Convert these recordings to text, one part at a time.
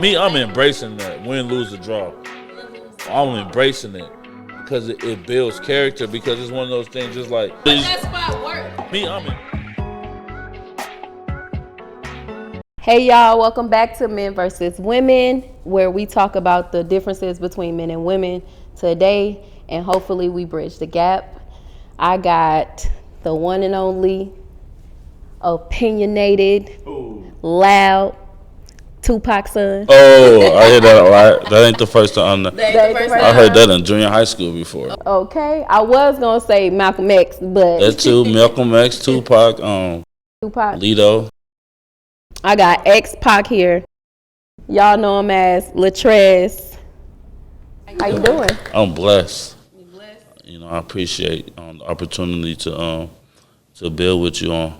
Me, I'm embracing that. Win, lose, or draw. I'm embracing it because it builds character. Because it's one of those things, just like. But that's why work. Me, I'm in. Hey y'all, welcome back to Men versus Women, where we talk about the differences between men and women today, and hopefully we bridge the gap. I got the one and only opinionated, loud Tupac son. Oh, I hear that a lot. That ain't the first time. I heard that in junior high school before. Okay, I was gonna say Malcolm X, but That too, Malcolm X, Tupac, Lito. I got X-Pac here. Y'all know him as Latrez. How you doing? I'm blessed. You know, I appreciate the opportunity to build with you on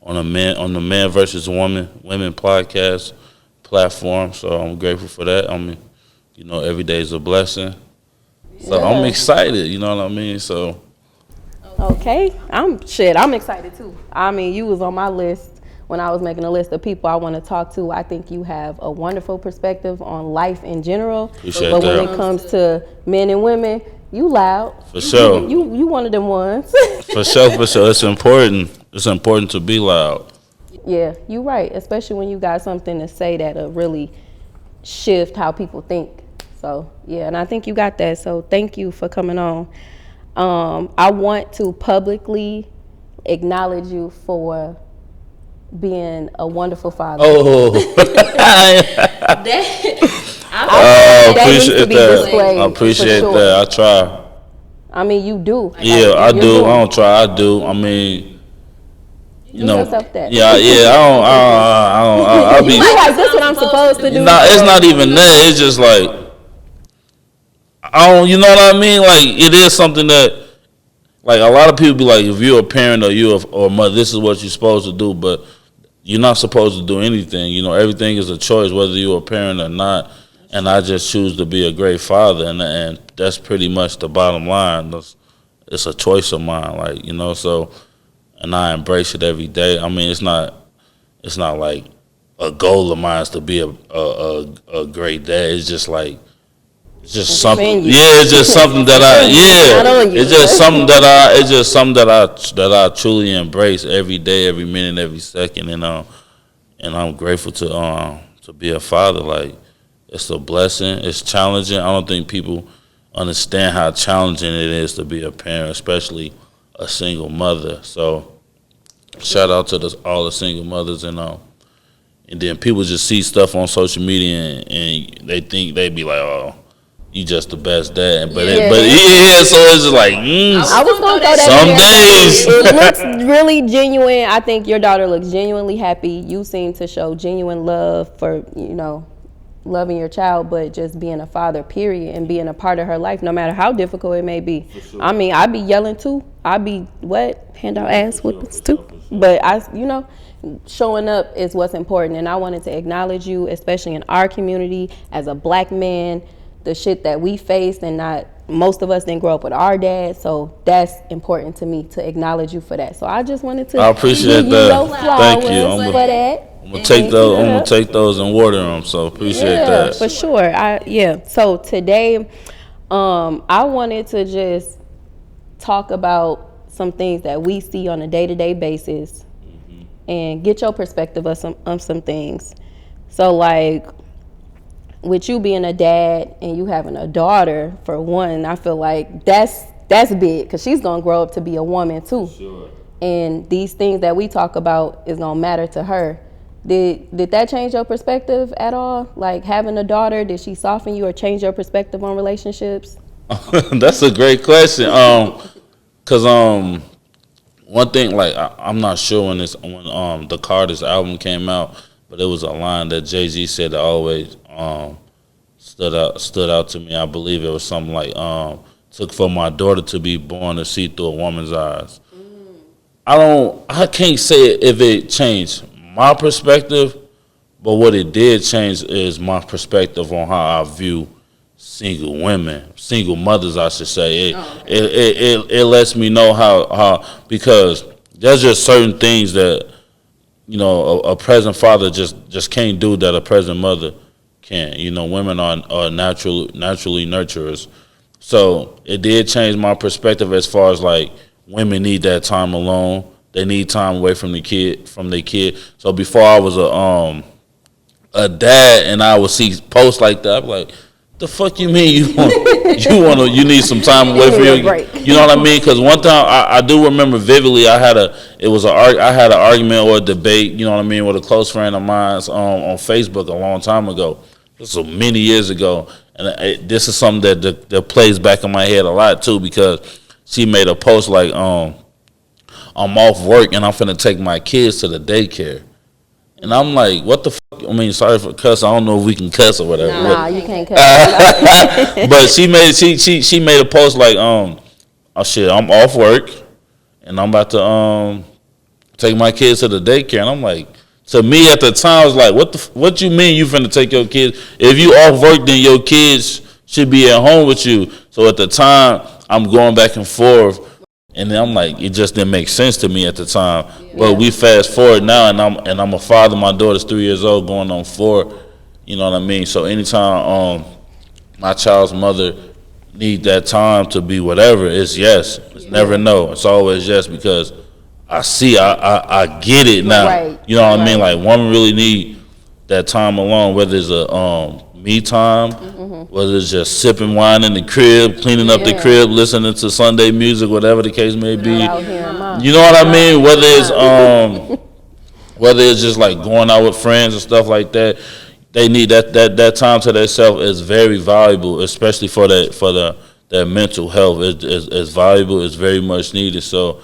the Man versus Women podcast platform. So I'm grateful for that. I mean, you know, every day is a blessing. So I'm excited. You know what I mean? So. Okay, I'm excited too. I mean, you was on my list when I was making a list of people I want to talk to. I think you have a wonderful perspective on life in general. Appreciate but that. when it comes to men and women, you loud. For sure. You one of them ones. For sure. It's important. It's important to be loud. Yeah, you're right. Especially when you got something to say that'll really shift how people think. So yeah, and I think you got that. So thank you for coming on. I want to publicly acknowledge you for being a wonderful father. Oh, I appreciate that. I appreciate that. I try. I mean, you do. Yeah, I do. I don't try. I do. I mean, you know. Yeah. I don't. I'll be. Like, this what I'm supposed to do. Nah, it's not even that. It's just like I don't. You know what I mean? Like it is something that. Like a lot of people be like, if you're a parent or or a mother, this is what you're supposed to do. But you're not supposed to do anything. You know, everything is a choice, whether you're a parent or not. And I just choose to be a great father, and that's pretty much the bottom line. It's a choice of mine, like, you know. So, and I embrace it every day. I mean, it's not like a goal of mine is to be a great dad. It's just like. It's just something. Yeah, it's just something that I truly embrace every day, every minute, every second, and I'm grateful to be a father. Like it's a blessing. It's challenging. I don't think people understand how challenging it is to be a parent, especially a single mother. So shout out to all the single mothers and then people just see stuff on social media and they think they be like, oh. You just the best dad, so it's just like I was gonna throw that some days. It looks really genuine. I think your daughter looks genuinely happy. You seem to show genuine love for loving your child, but just being a father, period, and being a part of her life, no matter how difficult it may be. Sure. I mean, I be yelling too. I be hand out ass whoopings too. Sure. But showing up is what's important, and I wanted to acknowledge you, especially in our community as a black man. The shit that we faced, and not most of us didn't grow up with our dad, so that's important to me to acknowledge you for that. So I just wanted to. I appreciate that. Thank you. I'm gonna take those. I'm gonna take those and water them. So appreciate that for sure. So today, I wanted to just talk about some things that we see on a day-to-day basis, and get your perspective of some things. So like. With you being a dad and you having a daughter, for one, I feel like that's big because she's gonna grow up to be a woman too. Sure. And these things that we talk about is gonna matter to her. Did that change your perspective at all? Like having a daughter, did she soften you or change your perspective on relationships? That's a great question. Cause one thing, like I'm not sure when the Carter's album came out, but it was a line that Jay-Z said that always stood out to me. I believe it was something like took for my daughter to be born to see through a woman's eyes. I can't say if it changed my perspective, but what it did change is my perspective on how I view single women, single mothers, I should say. It lets me know how because there's just certain things that a present father just can't do that a present mother can't. You know, women are naturally nurturers. So it did change my perspective as far as like women need that time alone. They need time away from their kid. So before I was a dad and I would see posts like that, I'm like, the fuck you mean you need some time away from your break. You know what I mean? Because one time I do remember vividly I had an argument or a debate, you know what I mean, with a close friend of mine's on Facebook a long time ago. This was many years ago, and this is something that plays back in my head a lot too, because she made a post like I'm off work and I'm finna take my kids to the daycare. And I'm like, what the fuck? I mean, sorry for cuss. I don't know if we can cuss or whatever. Nah, you can't cuss. But she made a post like, oh shit, I'm off work and I'm about to take my kids to the daycare. And I'm like, to me at the time, I was like, what you mean you finna take your kids? If you off work, then your kids should be at home with you. So at the time, I'm going back and forth. And then I'm like, it just didn't make sense to me at the time. Yeah. But we fast forward now, and I'm a father. My daughter's 3 years old, going on 4. You know what I mean? So anytime my child's mother need that time to be whatever, it's yes. It's never no. It's always yes, because I get it now. Right. You know what I mean? Like, women really need that time alone, whether it's a me time, whether it's just sipping wine in the crib, cleaning up the crib, listening to Sunday music, whatever the case may be. You know what I mean? Whether it's just like going out with friends and stuff like that, they need that time to themselves is very valuable, especially for their mental health. It's valuable. It's very much needed. So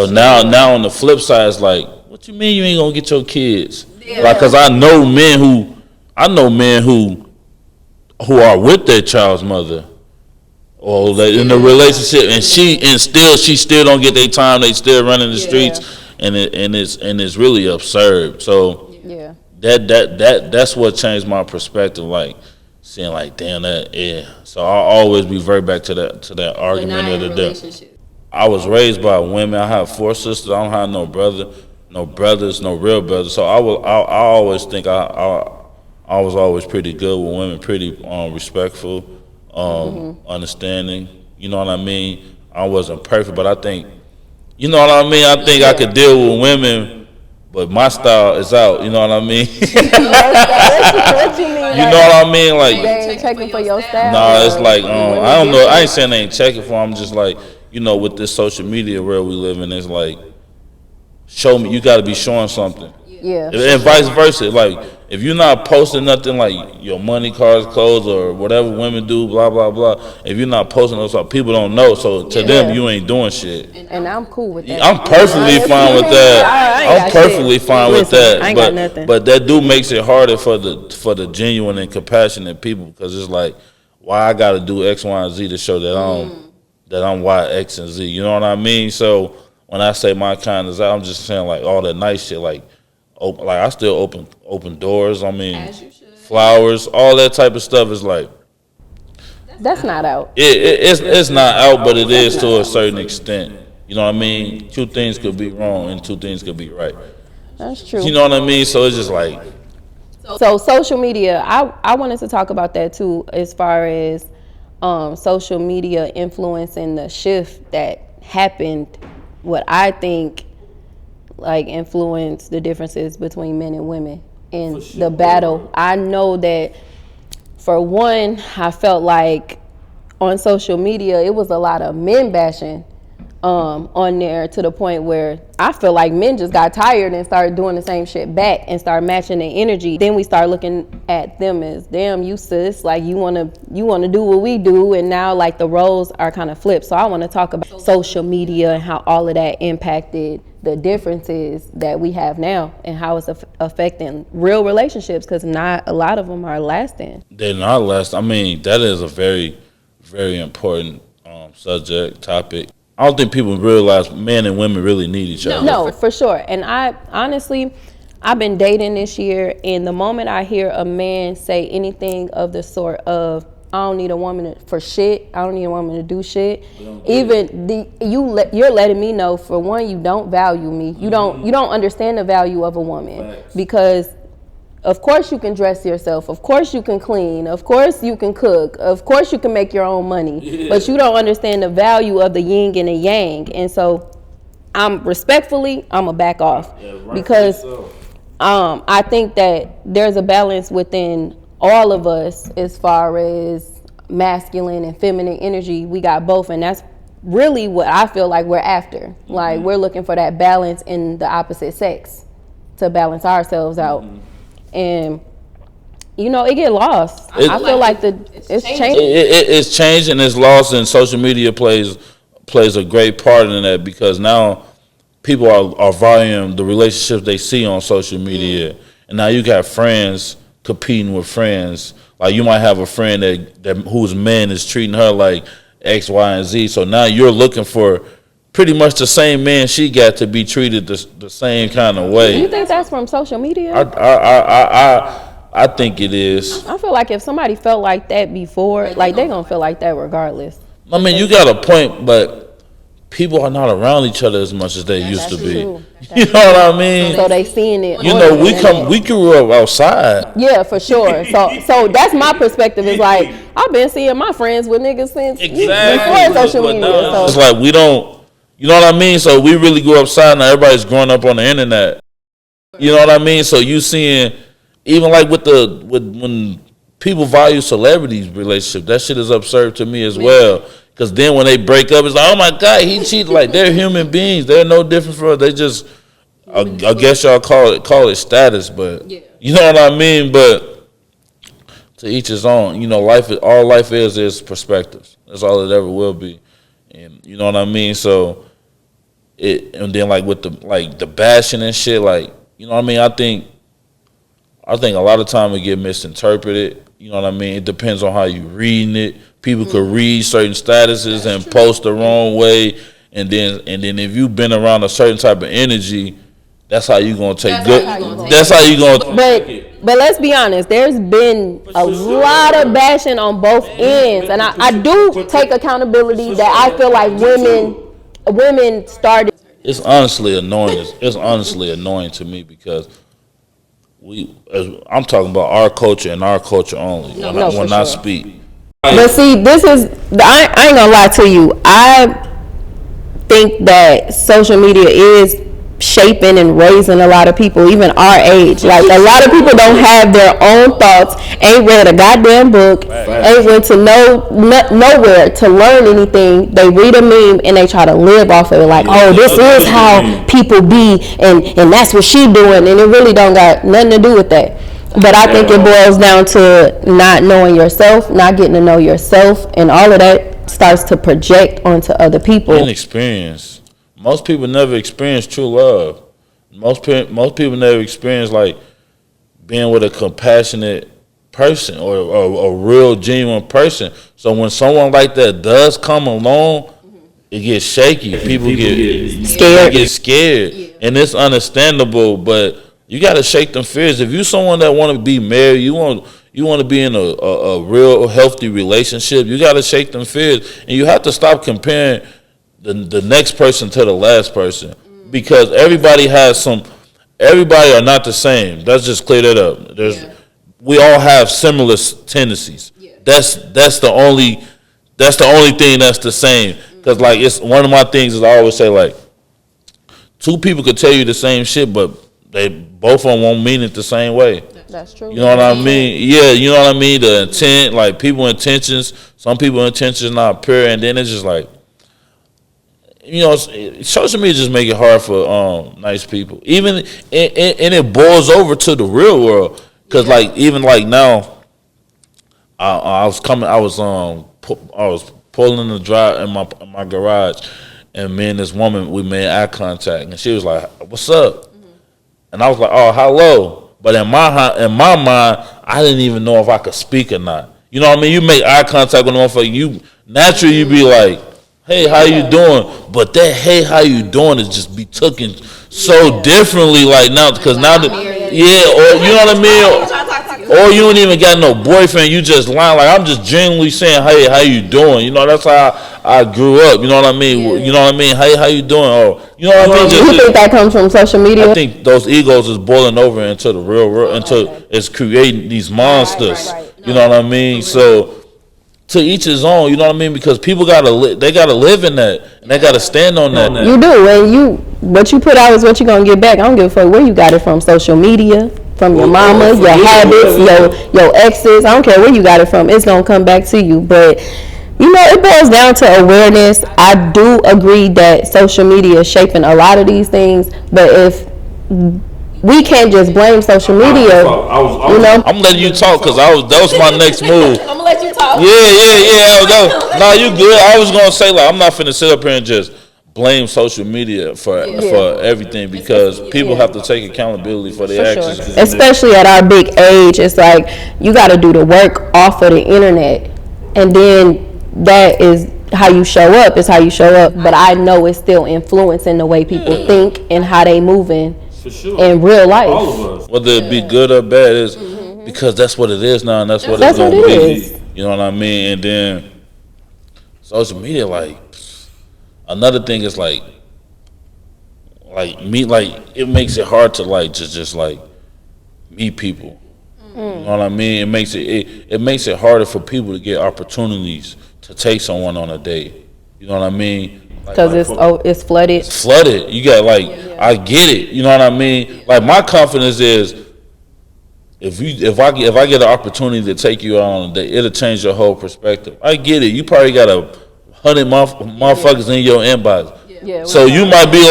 now on the flip side, it's like, what you mean you ain't gonna get your kids? Yeah. Like, cause I know men who are with their child's mother, or in a relationship, and she still don't get their time. They still running the streets, and it's really absurd. So that's what changed my perspective. Like, seeing like, damn, that So I'll always revert back to that argument of the day. I was raised by women. I have 4 sisters. I don't have no brothers, no real brothers. So I always think I was always pretty good with women, pretty respectful, understanding. You know what I mean? I wasn't perfect, but I think, you know what I mean? I think I could deal with women, but my style is out. You know what I mean? What you mean? You know what I mean? Like, they ain't checking for your style? Nah, it's like, I don't know. I ain't saying they ain't checking for. I'm just like, you know, with this social media world we live in, it's like, show me. You got to be showing something. Yeah. And vice versa. Like, if you're not posting nothing like your money, cars, clothes, or whatever women do, blah, blah, blah. If you're not posting those, people don't know. So to them, you ain't doing shit. And I'm cool with that. I'm perfectly fine with that. I'm perfectly fine with that. I ain't got nothing. But that makes it harder for the genuine and compassionate people, because it's like, why I got to do X, Y, and Z to show that I'm Y, X, and Z. You know what I mean? So when I say my kind is out, I'm just saying like all that nice shit, like I still open doors. I mean, flowers, all that type of stuff is like. That's not out. It's not out, but it is to a certain extent. You know what I mean? 2 things could be wrong and 2 things could be right. That's true. You know what I mean? So it's just like. So social media, I wanted to talk about that too, as far as social media influencing the shift that happened. What I think like influenced the differences between men and women in the battle. I know that for one, I felt like on social media it was a lot of men bashing on there, to the point where I feel like men just got tired and started doing the same shit back and started matching their energy. Then we start looking at them as, damn, you sis, like you wanna do what we do, and now like the roles are kind of flipped. So I want to talk about social media and how all of that impacted the differences that we have now and how it's affecting real relationships, because not a lot of them are lasting. They're not lasting. I mean, that is a very, very important subject, topic. I don't think people realize men and women really need each other. No, for sure. And I honestly, I've been dating this year, and the moment I hear a man say anything of the sort of, I don't need a woman for shit, I don't need a woman to do shit, you're letting me know, for one, you don't value me. You don't understand the value of a woman, because Of course you can dress yourself. Of course you can clean. Of course you can cook. Of course you can make your own money. Yeah. But you don't understand the value of the yin and the yang. And so I'm a back off. Yeah, right, because I think that there's a balance within all of us as far as masculine and feminine energy. We got both, and that's really what I feel like we're after. Like, we're looking for that balance in the opposite sex to balance ourselves out. And it get lost. I feel like it's changing. It's changing. It's lost, and social media plays a great part in that, because now people are valuing the relationships they see on social media, and now you got friends competing with friends. Like, you might have a friend that whose man is treating her like X, Y, and Z. So now you're looking for pretty much the same man she got to be treated the same kind of way. Do you think that's from social media? I think it is. I feel like if somebody felt like that before, like, they're going to feel like that regardless. I mean, you got a point, but people are not around each other as much as they used to be. You know what I mean? So they seeing it. We grew up outside. Yeah, for sure. So that's my perspective. Is like, I've been seeing my friends with niggas since before social media. So it's like we don't. You know what I mean? So we really grew outside. Now everybody's growing up on the internet. You know what I mean? So you seeing, even like when people value celebrities' relationship, that shit is absurd to me as well. Because then when they break up, it's like, oh my God, he cheated. Like, they're human beings. They're no different from us. They just, I guess y'all call it status, but you know what I mean? But to each his own. All life is perspectives. That's all it ever will be. And you know what I mean? So and then like with the bashing and shit, like, you know what I mean? I think a lot of time it get misinterpreted. You know what I mean? It depends on how you reading it. People could read certain statuses and post the wrong way, and then if you've been around a certain type of energy, that's how you gonna take good. That's how you gonna. But let's be honest. There's been a lot of bashing on both ends, and I do take accountability that I feel like women started. It's honestly annoying. It's honestly annoying to me, because I'm talking about our culture and our culture only when I speak. But see, I ain't gonna lie to you. I think that social media is shaping and raising a lot of people, even our age. Like, a lot of people don't have their own thoughts, ain't read a goddamn book, ain't went to nowhere to learn anything. They read a meme and they try to live off of it. Like, oh, this is how people be, and that's what she doing, and it really don't got nothing to do with that. But I think it boils down to not knowing yourself, not getting to know yourself, and all of that starts to project onto other people. Inexperience. Most people never experience true love. Most people never experience, like, being with a compassionate person or a real, genuine person. So when someone like that does come along, it gets shaky. People get scared. They get scared, and it's understandable. But you got to shake them fears. If you someone that want to be married, you want to be in a real healthy relationship, you got to shake them fears, and you have to stop comparing the next person to the last person, because everybody are not the same. Let's just clear that up. We all have similar tendencies. That's the only thing that's the same. Because like, it's one of my things is I always say, like, two people could tell you the same shit, but they both of them won't mean it the same way. That's true. You know what I mean? Yeah, you know what I mean? The intent, like, people's intentions, some people's intentions not pure, and then it's just like, social media just make it hard for nice people. Even and it boils over to the real world, because like, even like now, I was pulling in the drive in my garage, and me and this woman, we made eye contact, and she was like, "What's up?" And I was like, "Oh, hello." But in my mind, I didn't even know if I could speak or not. You know what I mean? You make eye contact with a motherfucker, you naturally you be like, "Hey, how you doing?" But that "Hey, how you doing" is just be taken so differently, like now, because now that or you know what I mean? or you don't even got no boyfriend. You just lying. Like I'm just genuinely saying, hey, how you doing? You know, that's how I grew up. You know what I mean? Yeah. You know what I mean? Hey, how you doing? Oh, you know what I mean? You think that comes from social media? I think those egos is boiling over into the real world, into it's creating these monsters. Right. You know what I mean? So. To each his own, you know what I mean? Because people they gotta live in that, and they gotta stand on that. You do, and what you put out is what you're gonna get back. I don't give a fuck where you got it from, social media, from your mama, your habits, your exes. I don't care where you got it from. It's gonna come back to you. But you know, it boils down to awareness. I do agree that social media is shaping a lot of these things, but if we can't just blame social media. I'm letting you talk because that was my next move. I'm gonna let you talk. Yeah. No, you good. I was gonna say I'm not finna sit up here and just blame social media for everything because people have to take accountability for their actions. Sure. Especially at our big age, it's like you got to do the work off of the internet, and then that is how you show up. Is how you show up. But I know it's still influencing the way people think and how they moving. For sure. In real life. All of us. Whether it be good or bad, is because that's what it is now, and that's what it's going to be. You know what I mean? And then social media, another thing is it makes it hard to just meet people. You know what I mean? It makes it harder for people to get opportunities to take someone on a date. You know what I mean? Because it's flooded. It's flooded. You got I get it. You know what I mean? Like my confidence is, if I get an opportunity to take you out on a date, it'll change your whole perspective. I get it. You probably got 100 motherfuckers in your inbox. Yeah, so you might be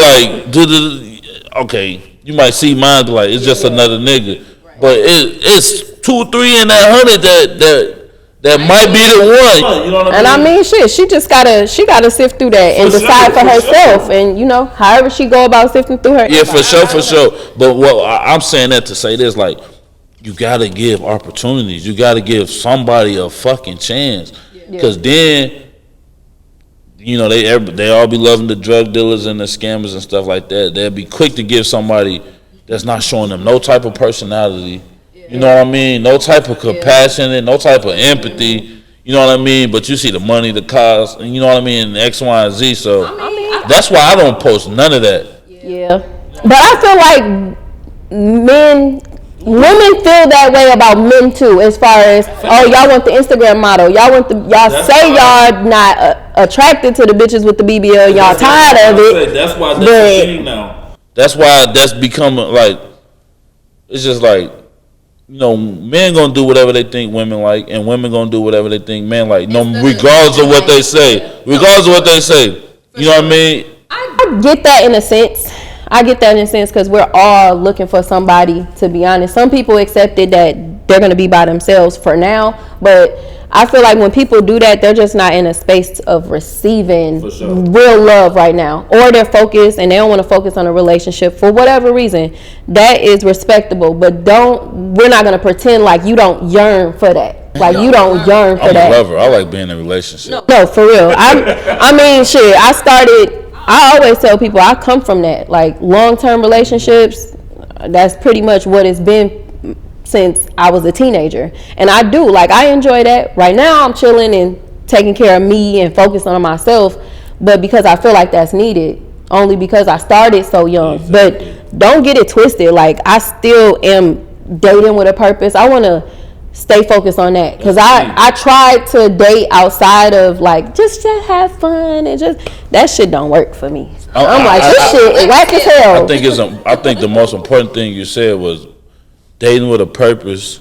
okay. You might see mine be it's just another nigga, but it's 2 or 3 in that 100 that might be the one. You know what I mean? And I mean, she just gotta sift through that and decide for herself. Sure. And however she go about sifting through her. Yeah, for sure. But I'm saying that to say this, you gotta give opportunities. You gotta give somebody a fucking chance. Because then, they all be loving the drug dealers and the scammers and stuff like that. They'll be quick to give somebody that's not showing them no type of personality. You know what I mean? No type of compassion and no type of empathy. You know what I mean? But you see the money, the cost, and you know what I mean? X, Y, and Z. So that's why I don't post none of that. Yeah. But I feel like women feel that way about men too, as far as, y'all want the Instagram model. Y'all say y'all not attracted to the bitches with the BBL. Y'all tired of it. That's why that's the thing now. That's why that's becoming it's just men gonna do whatever they think women like, and women gonna do whatever they think men like. Regardless of what they say. You know what I mean? I get that in a sense because we're all looking for somebody, to be honest. Some people accepted that they're gonna be by themselves for now, but I feel like when people do that, they're just not in a space of receiving real love right now, or they're focused and they don't want to focus on a relationship for whatever reason. That is respectable, but we're not going to pretend like you don't yearn for that. You don't yearn for that. I'm a lover. I like being in a relationship. No, for real. I always tell people I come from that, long-term relationships. That's pretty much what it's been since I was a teenager, and I do I enjoy that. Right now I'm chilling and taking care of me and focusing on myself, but because I feel like that's needed, only because I started so young. Exactly. But don't get it twisted, I still am dating with a purpose. I want to stay focused on that, because I tried to date outside of just to have fun, and that shit don't work for me. This shit whack as hell. I think the most important thing you said was dating with a purpose,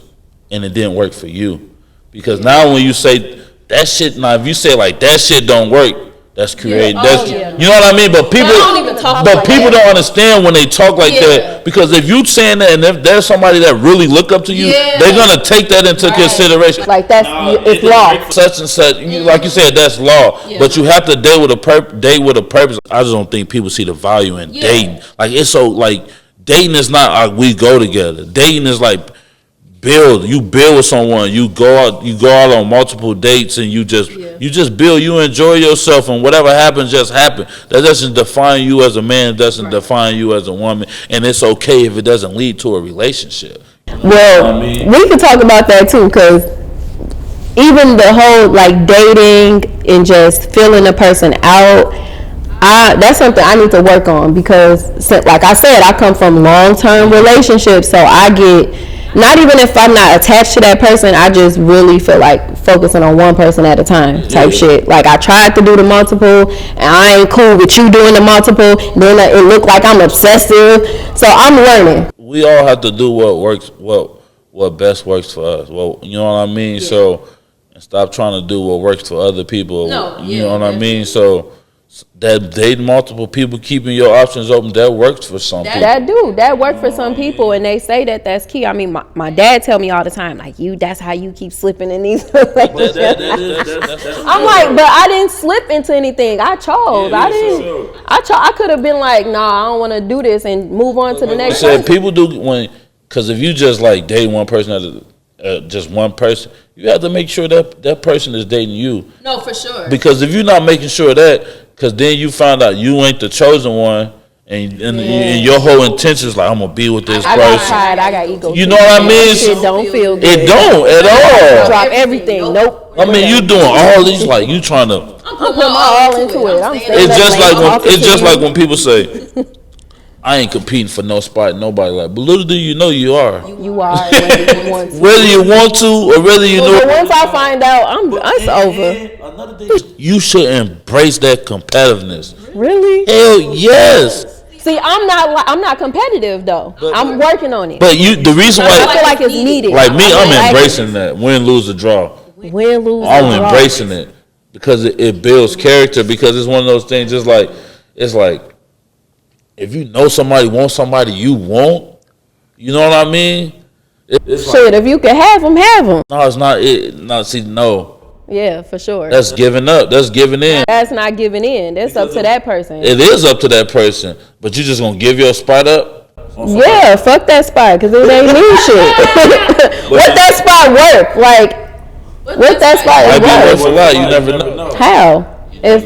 and it didn't work for you. Because now when you say that shit, if you say that shit don't work, that's creating. You know what I mean? But people don't understand when they talk like that, because if you saying that, and if there's somebody that really look up to you, they're gonna take that into consideration. It's law. Such and such, like you said, that's law. Yeah. But you have to date with a purpose. I just don't think people see the value in dating. It's so dating is not we go together. Dating is build. You build with someone. You go out on multiple dates, and you just build. You enjoy yourself, and whatever happens, just happen. That doesn't define you as a man. It doesn't define you as a woman, and it's okay if it doesn't lead to a relationship. Well, we could talk about that too, because even the whole like dating and just feeling a person out, that's something I need to work on, because like I said, I come from long-term relationships, so I get, not even if I'm not attached to that person, I just really feel like focusing on one person at a time type shit. Like I tried to do the multiple and I ain't cool with you doing the multiple, then it looked like I'm obsessive, so I'm learning. We all have to do what works, what best works for us. Well, you know what I mean? Yeah. So, and stop trying to do what works for other people. You know what I mean? So, that dating multiple people, keeping your options open, that works for some people. That works for some people, and they say that that's key. I mean, my dad tell me all the time, like, that's how you keep slipping in these relationships. I'm like, but I didn't slip into anything. I chose. I could have been like, nah, I don't want to do this and move on to the next person. People do because if you just like date one person just one person, you have to make sure that person is dating you. No, for sure. Because if you're not making sure that, because then you find out you ain't the chosen one, and your whole intention is like, I'm gonna be with this person. I got ego. You know what I mean? Shit don't feel good. It don't at all. Drop everything. Nope. I mean, you doing all these, like you trying to. I'm putting my all into it. It's just like when people say, I ain't competing for no spot, nobody. Like, but little do you know you are. You are, whether you want to. Whether you want to or whether you know. But once I find out, it's over. Another thing, you should embrace that competitiveness. Really? Hell yes. See, I'm not competitive though. I'm working on it. But the reason why I feel like it's needed. Like me, I'm embracing that. Win, lose, or draw. Win, lose, I'm embracing it because it builds character. Because it's one of those things. Just like it's like. If you know somebody wants somebody you want, you know what I mean? It's shit, like, if you can have them, have them. No, it's not it. No, see, no. Yeah, for sure. That's giving up. That's giving in. That's not giving in. That's up to that person. It is up to that person. But you just gonna give your spot up? Yeah, fuck that spot, because it ain't me shit. What that spot worth? Like, what that spot is worth? A lot. You never know. How? If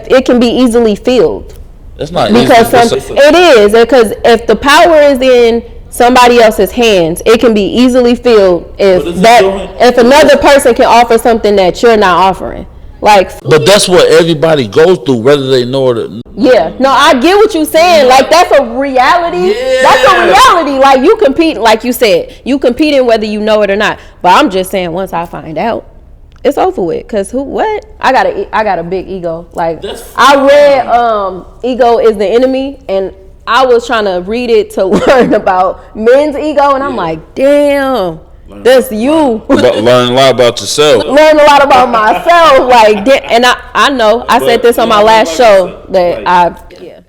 it can be easily filled. That's not because it is, because if the power is in somebody else's hands, it can be easily filled if another person can offer something that you're not offering. Like, but that's what everybody goes through, whether they know it or not. Yeah, no, I get what you're saying. Like, that's a reality. Yeah. That's a reality. Like, you compete, like you said, you competing whether you know it or not. But I'm just saying, once I find out, it's over with. Cause I got a big ego. Like, I read Ego is the Enemy, and I was trying to read it to learn about men's ego, and I'm like, damn, that's you. Learn a lot about yourself. Learn a lot about myself. Like, and I know I said this on my last show that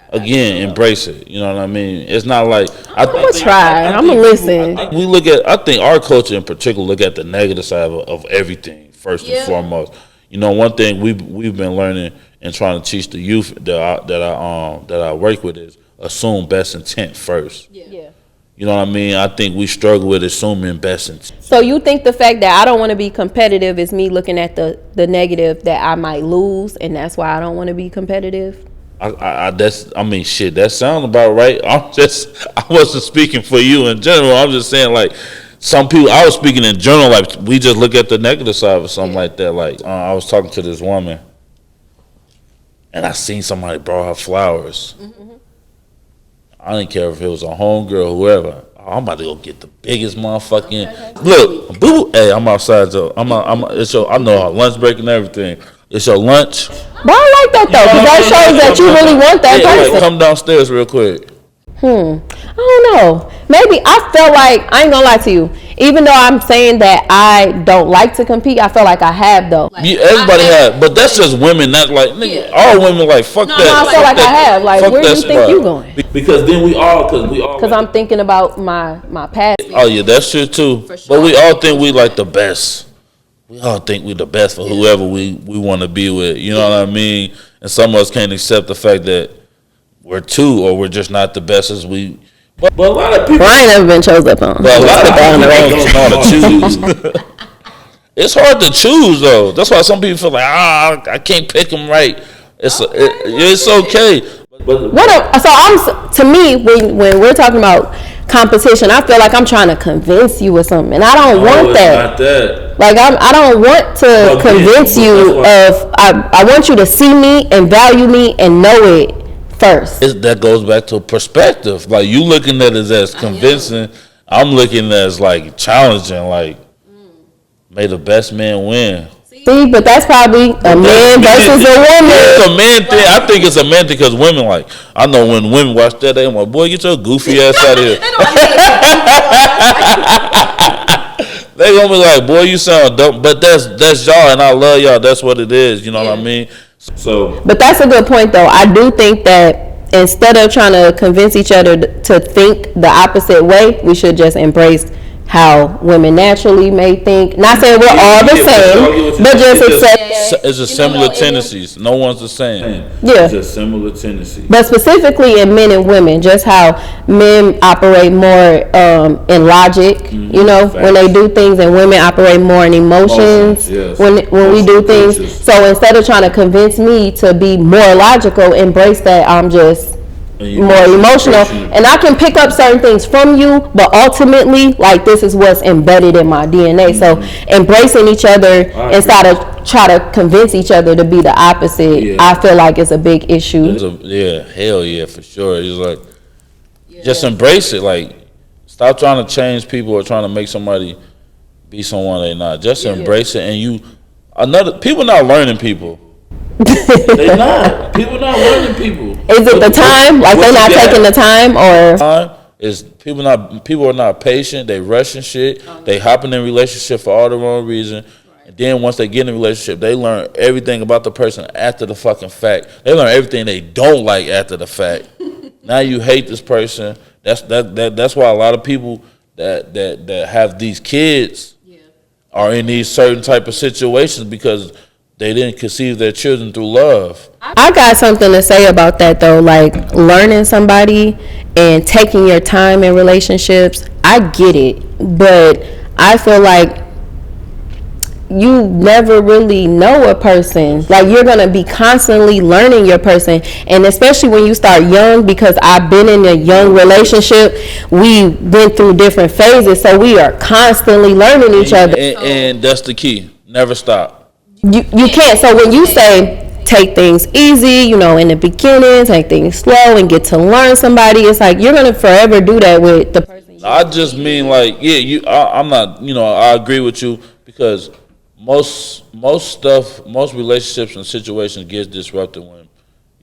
Again, embrace it. You know what I mean? It's not like I'm gonna try. I'm gonna listen. I think our culture in particular look at the negative side of everything. First and foremost, you know, one thing we've been learning and trying to teach the youth that I work with is assume best intent first. Yeah. You know what I mean? I think we struggle with assuming best intent. So you think the fact that I don't want to be competitive is me looking at the negative that I might lose, and that's why I don't want to be competitive? Shit, that sounds about right. I wasn't speaking for you in general. I'm just saying, like, some people, I was speaking in general, like, we just look at the negative side or something like that. Like, I was talking to this woman, and I seen somebody brought her flowers. Mm-hmm. I didn't care if it was a homegirl or whoever. I'm about to go get the biggest motherfucking. Look, boo. Hey, I'm outside, though. I know our lunch break and everything. It's your lunch. But I like that, though, because that shows that you really want that person. Like, come downstairs real quick. I don't know. Maybe I felt like, I ain't gonna lie to you, even though I'm saying that I don't like to compete, I feel like I have though. Everybody have, but that's just women, not like nigga. All women like fuck that. No, I feel like I have. Like, where do you think you going? Because then we all. Because I'm thinking about my past. Oh yeah, that's true too. Sure. But we all think we like the best. We all think we the best for whoever we want to be with. You know what I mean? And some of us can't accept the fact that we're two, or we're just not the best as we. But a lot of people. Well, I ain't never been chosen up on. But a lot of people don't know how to choose. It's hard to choose though. That's why some people feel like I can't pick them right. It's okay. To me, when we're talking about competition. I feel like I'm trying to convince you or something, and I don't want that. Not that. Like I don't want to convince you of. I want you to see me and value me and know it first. That goes back to perspective. Like you looking at it as convincing. I'm looking at it as like challenging. Like may the best man win. See, but that's probably a man versus a woman. It's a man thing. I think it's a man thing because women like. I know when women watch that, they like, boy, get your goofy ass out of here. They gonna be like, boy, you sound dumb. But that's y'all, and I love y'all. That's what it is. You know what I mean? So. But that's a good point, though. I do think that instead of trying to convince each other to think the opposite way, we should just embrace how women naturally may think. Not saying we're all the same, but just accept. It's just similar tendencies. No one's the same. Yeah. It's just similar tendencies. But specifically in men and women, just how men operate more in logic, you know, when they do things, and women operate more in emotions when we do things. So instead of trying to convince me to be more logical, embrace that I'm just more emotional, and I can pick up certain things from you, but ultimately, like, this is what's embedded in my DNA. So embracing each other instead of try to convince each other to be the opposite, I feel like is a big issue. Hell yeah, for sure. It's like just embrace it. Like, stop trying to change people or trying to make somebody be someone they're not. Just embrace it, and people not learning people. They not. People not learning people. Is it the time? Like they're not taking the time, or time is people are not patient. They rushing shit. They hopping in relationship for all the wrong reason. And then once they get in a relationship, they learn everything about the person after the fucking fact. They learn everything they don't like after the fact. Now you hate this person. That's why a lot of people that have these kids are in these certain type of situations because they didn't conceive their children through love. I got something to say about that, though. Like, learning somebody and taking your time in relationships, I get it. But I feel like you never really know a person. Like, you're going to be constantly learning your person. And especially when you start young, because I've been in a young relationship, we went through different phases. So we are constantly learning each other. And that's the key. Never stop. You can't. So when you say take things easy, you know, in the beginning, take things slow and get to learn somebody, it's like you're gonna forever do that with the person. I just mean like, I'm not, I agree with you because most relationships and situations get disrupted when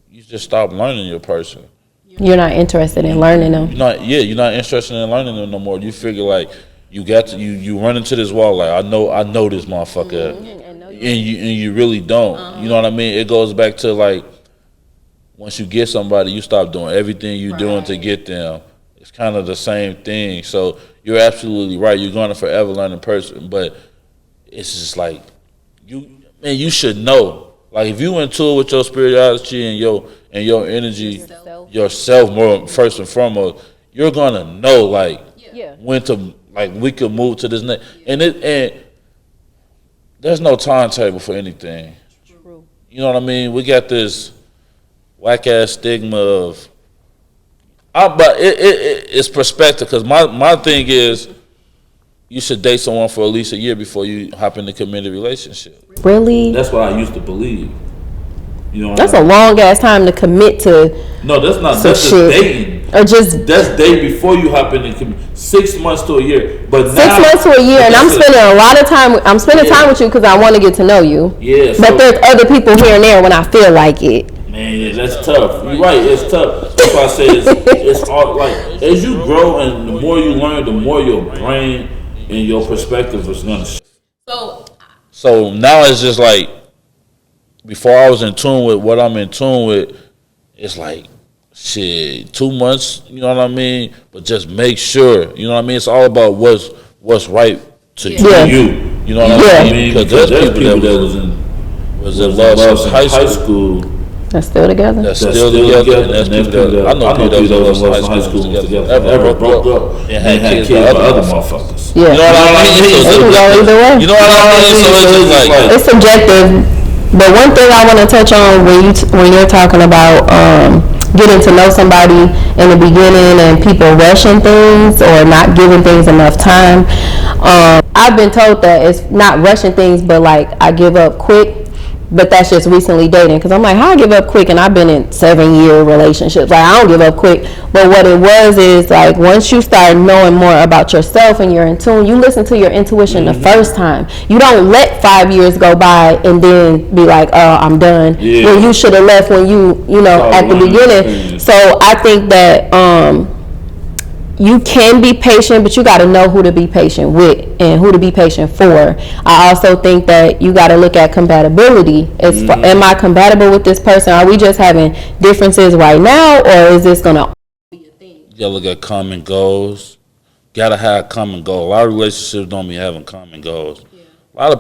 you just stop learning your person. You're not interested in learning them. You're not interested in learning them no more. You figure like you run into this wall like I know this motherfucker. And you really don't. You know what I mean? It goes back to like once you get somebody, you stop doing everything you're doing to get them. It's kind of the same thing. So you're absolutely right. You're going to forever learn a person, but it's just like you should know. Like if you into it with your spirituality and your energy, yourself more first and foremost, you're gonna know like when to we could move to this next and there's no timetable for anything. True. You know what I mean? We got this whack ass stigma of, but it's perspective. Because my thing is, you should date someone for at least a year before you hop in a committed relationship. Really? That's what I used to believe. You know, that's a long ass time to commit to. No, that's not. That's just dating. Or just that's dating before you hop in and 6 months to a year. But 6 months to a year, and I'm spending a lot of time. I'm spending time with you because I want to get to know you. Yeah. But there's other people here and there when I feel like it. Man, that's tough. You're right. It's tough. That's why I say it's all like as you grow and the more you learn, the more your brain and your perspective is gonna. So now it's just like. Before I was in tune with what I'm in tune with, it's like, shit, 2 months, you know what I mean? But just make sure, you know what I mean? It's all about what's right to you. You know what I mean? Because there's people that was in love since high school. That's still together? That's still together. And that's people that, I know people that was in love since high school together. Ever broke up and had kids with other motherfuckers. Yeah. You know what I mean? It can go either way. You know what I mean? So it's just like. It's subjective. But one thing I want to touch on when you're talking about getting to know somebody in the beginning and people rushing things or not giving things enough time. I've been told that it's not rushing things, but like I give up quick. But that's just recently dating, because I'm like, how I give up quick, and I've been in 7-year relationships. Like, I don't give up quick. But what it was is, like, once you start knowing more about yourself and you're in tune, you listen to your intuition the first time. You don't let 5 years go by and then be like, oh, I'm done. Yeah. When you should have left when you know, at the beginning. So I think that you can be patient, but you got to know who to be patient with and who to be patient for. I also think that you got to look at compatibility. Am I compatible with this person? Are we just having differences right now, or is this going to be a thing? You got to look at common goals. Got to have common goals. A lot of relationships don't be having common goals. Yeah. A lot of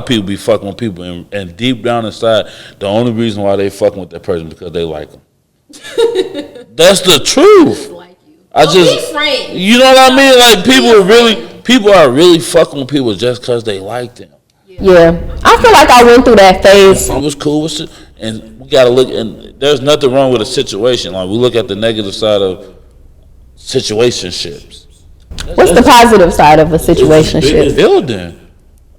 people be fucking with people, and deep down inside, the only reason why they fucking with that person because they like them. That's the truth. You know what I mean? Like, people are really fucking with people just because they like them. Yeah, I feel like I went through that phase. It was cool with it, and we gotta look. And there's nothing wrong with a situation. Like, we look at the negative side of situationships. What's the positive side of a situationship? Building.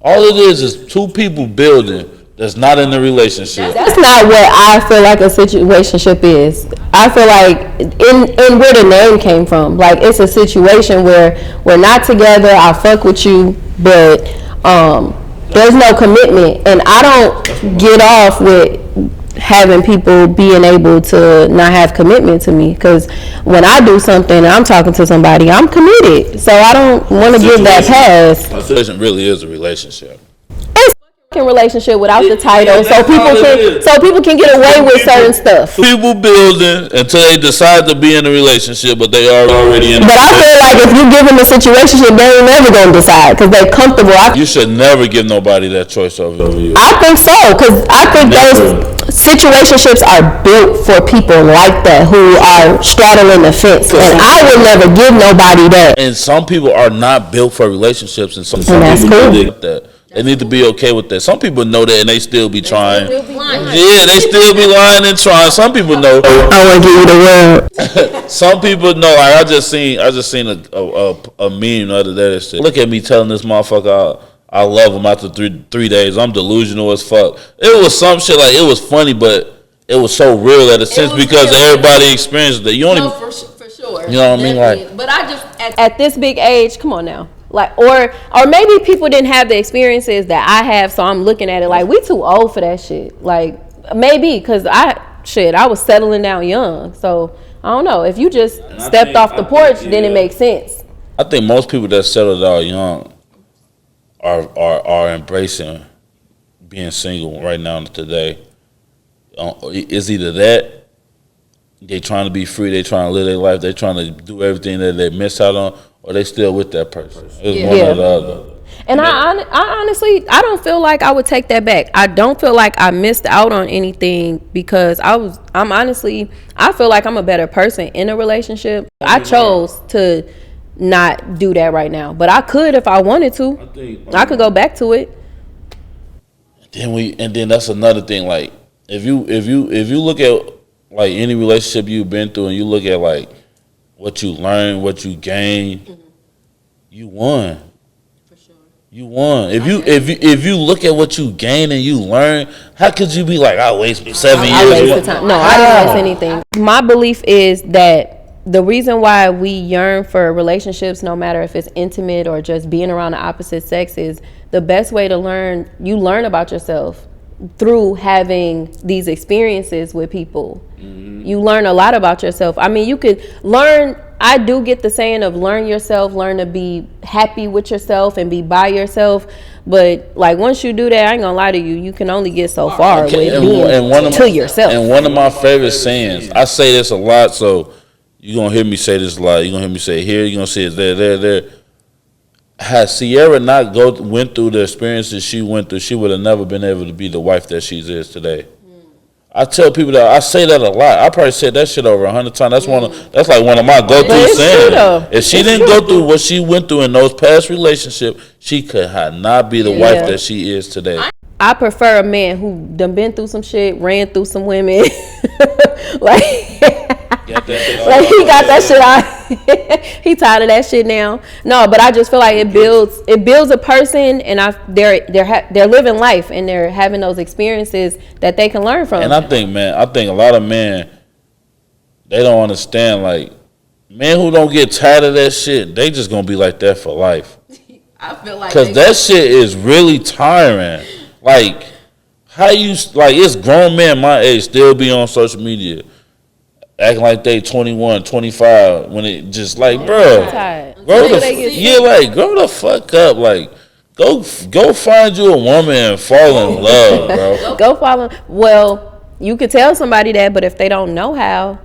All it is two people building. That's not in the relationship. That's not what I feel like a situationship is. I feel like in where the name came from, like it's a situation where we're not together. I fuck with you, but there's no commitment, and I don't get off with having people being able to not have commitment to me, because when I do something and I'm talking to somebody, I'm committed. So I don't want to give that pass. A situation really is a relationship. Relationship without the title, so people can get away with certain stuff. People building until they decide to be in a relationship, but they are already in. But I feel like if you give them a situationship, they ain't never gonna decide because they're comfortable. You should never give nobody that choice over you. I think so, because I think those situationships are built for people like that who are straddling the fence, and I would never give nobody that. And some people are not built for relationships, and some that's people cool. dig that. They need to be okay with that. Some people know that and they still be trying. Yeah, they still be lying and trying. Some people know. I want to give you the word. Some people know. Like, I just seen a meme the other day that said, "Look at me telling this motherfucker I love him after three days. I'm delusional as fuck." It was some shit, like, it was funny, but it was so real at a sense because everybody experienced it. You don't even, for sure. You know what I mean? Like, but I just at this big age, come on now. Like, or maybe people didn't have the experiences that I have, so I'm looking at it like we too old for that shit. Like, maybe because I was settling down young, so I don't know. If you just stepped off the porch, then it makes sense. I think most people that settled out young are embracing being single right now today. It's either that they trying to be free, they trying to live their life, they trying to do everything that they miss out on, or they still with that person. It's one or the other. And I honestly, I don't feel like I would take that back. I don't feel like I missed out on anything because I feel like I'm a better person in a relationship. I chose to not do that right now, but I could if I wanted to. I could go back to it. And then that's another thing. Like, if you look at like any relationship you've been through and you look at like what you learned, what you gained, you won. For sure. You won. If you look at what you gained and you learn, how could you be like, I wasted 7 years? I wasted time. No, I didn't waste anything. My belief is that the reason why we yearn for relationships, no matter if it's intimate or just being around the opposite sex, is the best way to learn. You learn about yourself through having these experiences with people. You learn a lot about yourself. I mean, you could learn. I do get the saying of learn yourself, learn to be happy with yourself and be by yourself. But like once you do that, I ain't gonna lie to you, you can only get so far with being to yourself. And one of my favorite sayings, I say this a lot, so you're gonna hear me say this a lot. You're gonna hear me say it here, you're gonna say it there. Had Sierra not went through the experiences she went through, she would have never been able to be the wife that she is today. I tell people that, I say that a lot. I probably said that shit over 100 times. That's like one of my go-to sayings. If she didn't go through what she went through in those past relationships, she could not be the wife that she is today. I prefer a man who done been through some shit, ran through some women, Like, like he got that shit out. He tired of that shit now. No, but I just feel like it builds a person, and they're living life and they're having those experiences that they can learn from. And I think a lot of men, they don't understand, like, men who don't get tired of that shit, they just gonna be like that for life. I feel like because that shit is really tiring. Like, how you, like, it's grown men my age still be on social media acting like they 21, 25 when it just like, bro, grow the fuck up. Like, go find you a woman and fall in love, bro. Go follow. Well, you could tell somebody that, but if they don't know how,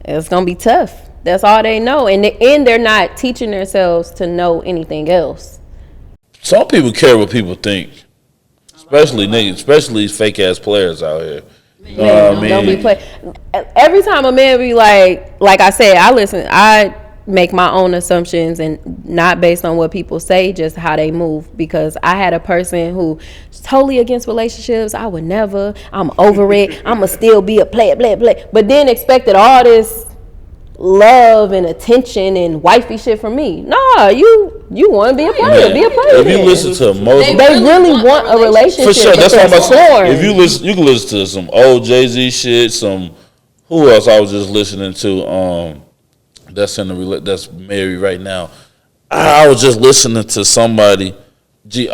it's gonna be tough. That's all they know, and they're not teaching themselves to know anything else. Some people care what people think, especially niggas, especially these fake ass players out here. You know what I mean? Don't be play. Every time a man be like I said, I make my own assumptions and not based on what people say, just how they move. Because I had a person who was totally against relationships. I would never. I'm over it. I'ma still be a player, blah blah. But then expected all this love and attention and wifey shit from me. Nah, you want to be a player. Man, be a player. If you listen to most, they really want a relationship. For sure, that's what I'm saying. If you can listen to some old Jay-Z shit, some who else I was just listening to. That's married right now. I was just listening to somebody.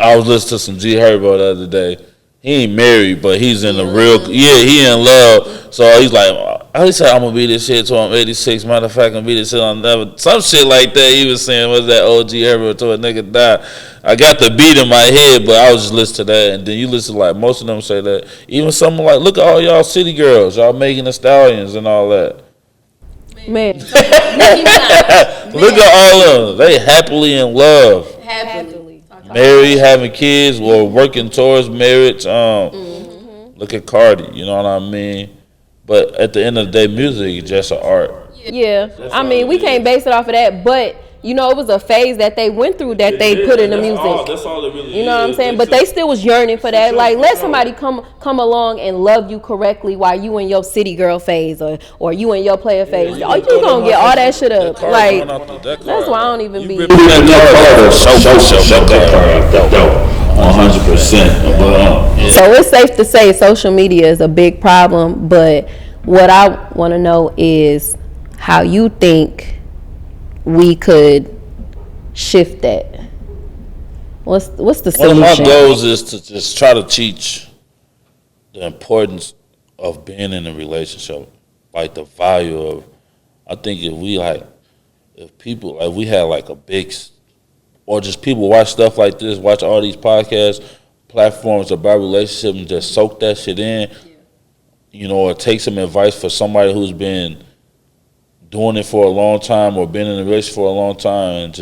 I was listening to some G Herbo the other day. He ain't married, but he's in he in love. So he's like, he said, I'm gonna be this shit till I'm 86. Matter of fact, I'm gonna be this shit on never. Some shit like that. He was saying, was that OG Herbo till a nigga die? I got the beat in my head, but I was just listening to that. And then you listen to, like, most of them say that. Even someone like, look at all y'all city girls, y'all Megan Thee Stallions and all that. Man. Look at all of them. They happily in love. Happily. Married, having kids, or working towards marriage. Look at Cardi, you know what I mean? But at the end of the day, music is just an art. Yeah. I mean, we can't base it off of that, but you know, it was a phase that they went through that they put in the music. That's all it really is. You know what I'm saying? But they still was yearning for that. Like, let somebody come along and love you correctly while you in your city girl phase or you in your player phase. You gonna get all that shit up. Like, that's why I don't even be. 100%. So it's safe to say social media is a big problem, but what I want to know is how you think we could shift that. What's the solution? One of my goals is to just try to teach the importance of being in a relationship, like the value of. I think if people, like, we had like a big, or just people watch stuff like this, watch all these podcasts, platforms about relationships, and just soak that shit in, you know, or take some advice for somebody who's been doing it for a long time or been in a relationship for a long time,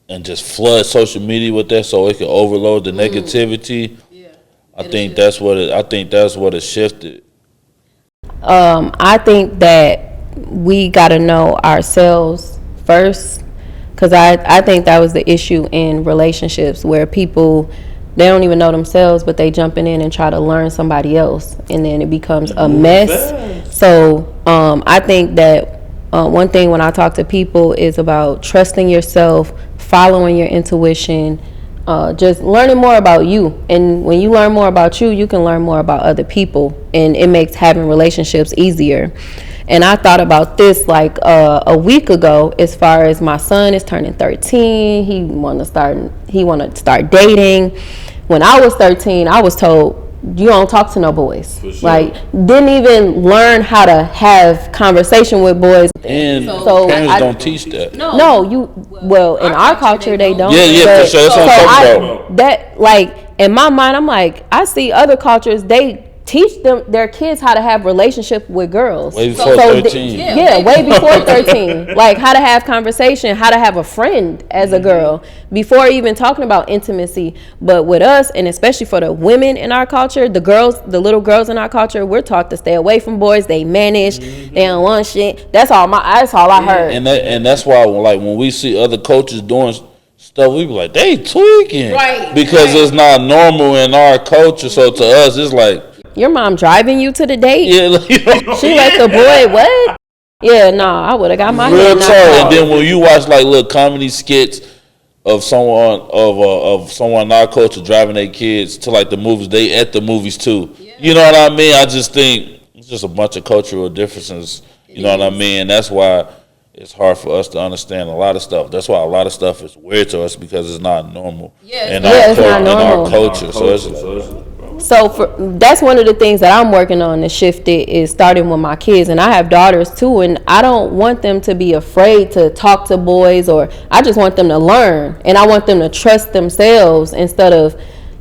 and just flood social media with that so it can overload the negativity. Yeah. I think that's what it shifted. I think that we got to know ourselves first, because I think that was the issue in relationships where people, they don't even know themselves, but they jumping in and try to learn somebody else, and then it becomes a mess. So I think that one thing when I talk to people is about trusting yourself, following your intuition, just learning more about you. And when you learn more about you, you can learn more about other people, and it makes having relationships easier. And I thought about this like a week ago, as far as my son is turning 13. He want to start dating. When I was 13, I was told, you don't talk to no boys. Sure. Like, didn't even learn how to have conversation with boys. And so parents don't teach that. Well, in our culture they don't. Yeah, for sure. That's what I'm talking about. That, like, in my mind, I'm like, I see other cultures, they teach their kids how to have relationships with girls. Way before 13. Way before 13. Like, how to have conversation, how to have a friend as a girl, before even talking about intimacy. But with us, and especially for the women in our culture, the little girls in our culture, we're taught to stay away from boys. They manage, they don't want shit. That's all I heard. And that's why, like, when we see other coaches doing stuff, we be like, they tweaking. Right. Because it's not normal in our culture. So to us, it's like, your mom driving you to the date? Yeah, like, you know, She let the boy what? Yeah, no, I would have got my real head talk. knocked And off. then when you watch like little comedy skits of someone in our culture driving their kids to like the movies, they at the movies too. Yeah. You know what I mean? I just think it's just a bunch of cultural differences. You know what I mean? And that's why it's hard for us to understand a lot of stuff. That's why a lot of stuff is weird to us because it's not normal. Yeah, in it's not in normal. our culture. So that's one of the things that I'm working on to shift it is starting with my kids, and I have daughters too, and I don't want them to be afraid to talk to boys, or I just want them to learn, and I want them to trust themselves instead of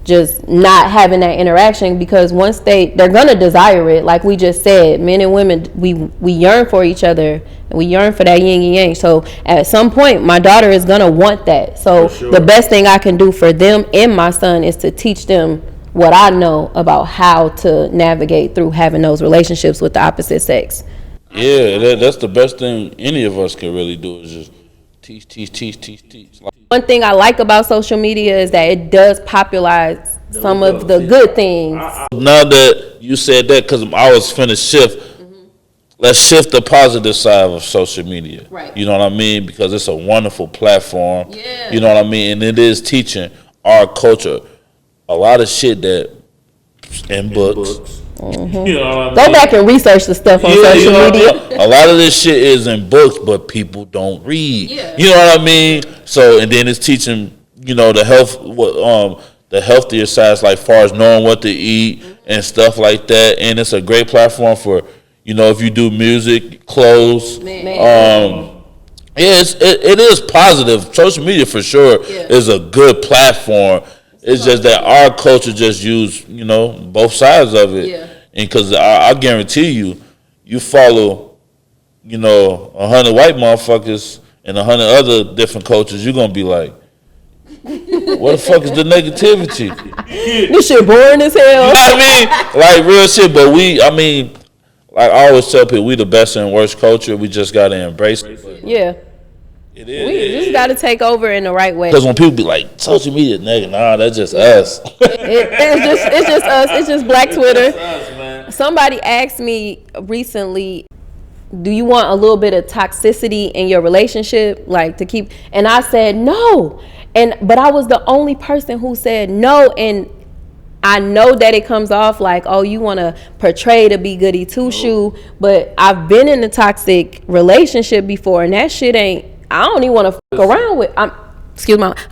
just not having that interaction, because once they're gonna desire it, like we just said, men and women, we yearn for each other and we yearn for that yin and yang. So at some point my daughter is gonna want that. So the best thing I can do for them and my son is to teach them what I know about how to navigate through having those relationships with the opposite sex. Yeah, that's the best thing any of us can really do is just teach. Like, one thing I like about social media is that it does popularize some of the good things. now that you said that, because I was finna shift, let's shift the positive side of social media. Right. You know what I mean? Because it's a wonderful platform. Yeah. You know what I mean? And it is teaching our culture a lot of shit that in books. You know what I mean? Go back and research the stuff on Yeah, social you know what I media. mean? A lot of this shit is in books, but people don't read. Yeah. You know what I mean? So, and then it's teaching, you know, the healthier sides, like far as knowing what to eat and stuff like that. And it's a great platform for, you know, if you do music, clothes. Yeah, it is positive. Social media for sure is a good platform. It's just that our culture just use, you know, both sides of it. Yeah. And because I guarantee you follow, you know, 100 white motherfuckers and 100 other different cultures, you're going to be like, what the fuck is the negativity? This shit boring as hell. You know what I mean? Like real shit, but like I always tell people, we the best and worst culture. We just got to embrace it. Yeah. It is. We just got to take over in the right way. Because when people be like, social media negative, nah, that's just us. It's just us. It's just Black Twitter. Somebody asked me recently, do you want a little bit of toxicity in your relationship, like to keep? And I said no. But I was the only person who said no. And I know that it comes off like, oh, you want to portray to be goody two shoe. But I've been in a toxic relationship before, and that shit ain't. I don't even want to fuck around with. I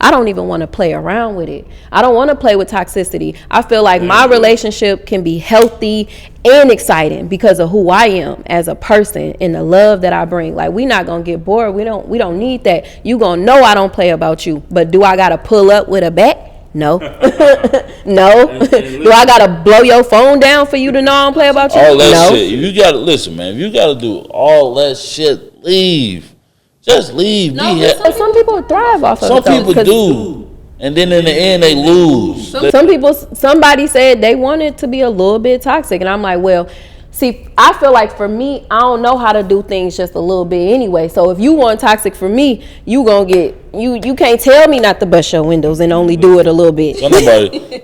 don't even want to play around with it. I don't want to play with toxicity. I feel like my relationship can be healthy and exciting because of who I am as a person and the love that I bring. Like, we not gonna get bored. We don't need that. You gonna know I don't play about you. But do I gotta pull up with a bat? No. No. Do I gotta blow your phone down for you to know I don't play about you? All that no. shit. You gotta listen, man. If you gotta do all that shit, leave. Just leave. But some people thrive off of it. Some people do. And then in the end, they lose. Somebody said they wanted to be a little bit toxic. And I'm like, well, see, I feel like for me, I don't know how to do things just a little bit anyway. So if you want toxic for me, you gonna get, you can't tell me not to bust your windows and only do it a little bit. So nobody,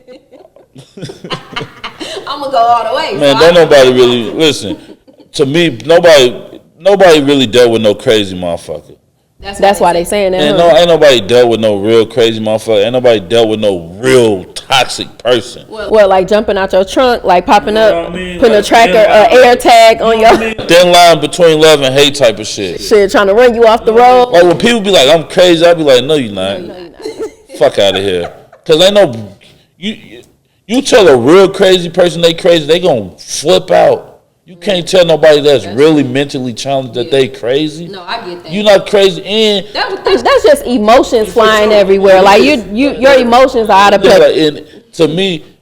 I'm gonna go all the way. man, don't nobody really, listen, to me, nobody really dealt with no crazy motherfucker. That's why they saying that. And ain't nobody dealt with no real crazy motherfucker. Ain't nobody dealt with no real toxic person. Well, like jumping out your trunk, like popping up, I mean? putting Like, a tracker, air tag on your Thin line between love and hate type of shit. shit, trying to run you off the road. Like when people be like, I'm crazy, I be like, no, you not. Fuck out of here. Cause ain't no, you tell a real crazy person they crazy, they gonna flip out. You can't tell nobody that's really mentally challenged that they crazy. No, I get that. You not crazy, and That's just emotions flying everywhere. Like your emotions are out of place. like, and to me,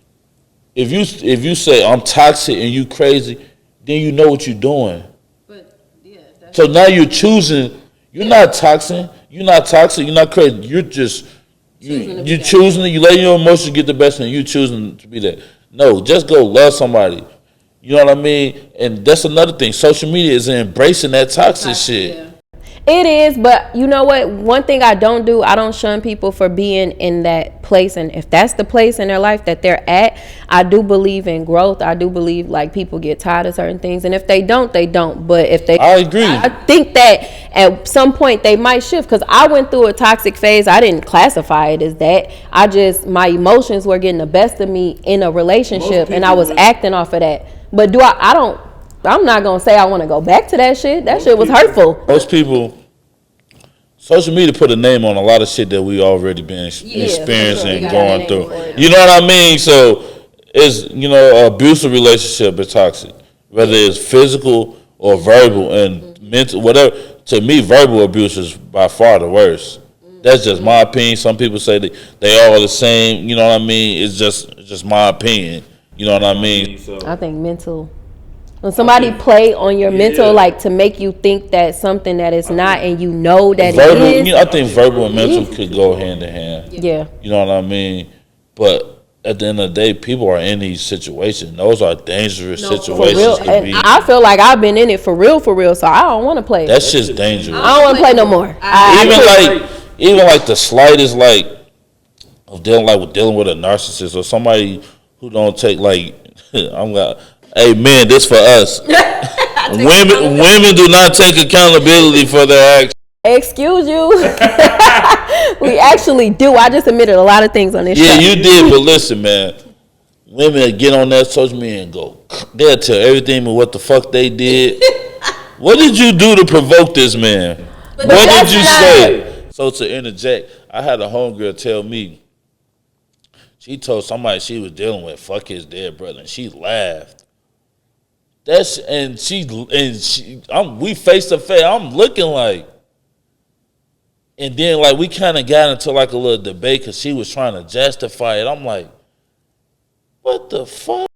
if you say I'm toxic and you crazy, then you know what you're doing. But yeah, that's So now you're choosing. You're not toxic. You're not toxic. You're not crazy. You're just you're choosing it. You let your emotions get the best, and you choosing to be that. No, just go love somebody. You know what I mean? And that's another thing. Social media is embracing that toxic shit. yeah. It is, but you know what? One thing I don't do, I don't shun people for being in that place. And if that's the place in their life that they're at, I do believe in growth. I do believe like people get tired of certain things. And if they don't, they don't. But if they, I agree. I think that at some point they might shift. Because I went through a toxic phase. I didn't classify it as that. My emotions were getting the best of me in a relationship. And I was acting off of that. But I'm not going to say I want to go back to that shit. That shit was hurtful. Most people, social media put a name on a lot of shit that we already been experiencing and going through. You know what I mean? So it's, abusive relationship is toxic. Whether it's physical or verbal and mental, whatever. To me, verbal abuse is by far the worst. That's just my opinion. Some people say that they all the same. You know what I mean? It's just my opinion. You know what I mean? So I think mental. When somebody play on your mental, like to make you think that something that is not, and you know that verbal, it is. I think verbal and mental could go hand in hand. Yeah. You know what I mean? But at the end of the day, people are in these situations. Those are dangerous situations to be. I feel like I've been in it for real, so I don't want to play. That shit's dangerous. I don't want to play no more. Even like the slightest of dealing with a narcissist or somebody who don't take hey man, this for us. women do not take accountability for their actions. Excuse you. We actually do. I just admitted a lot of things on this show. Yeah, you did, but listen, man. Women get on that social media and go, they'll tell everything but what the fuck they did. What did you do to provoke this man? What did you say? So to interject, I had a homegirl tell me, she told somebody she was dealing with, fuck his dead brother, and she laughed. We face to face. I'm looking like, and then we kind of got into a little debate because she was trying to justify it. I'm like, what the fuck?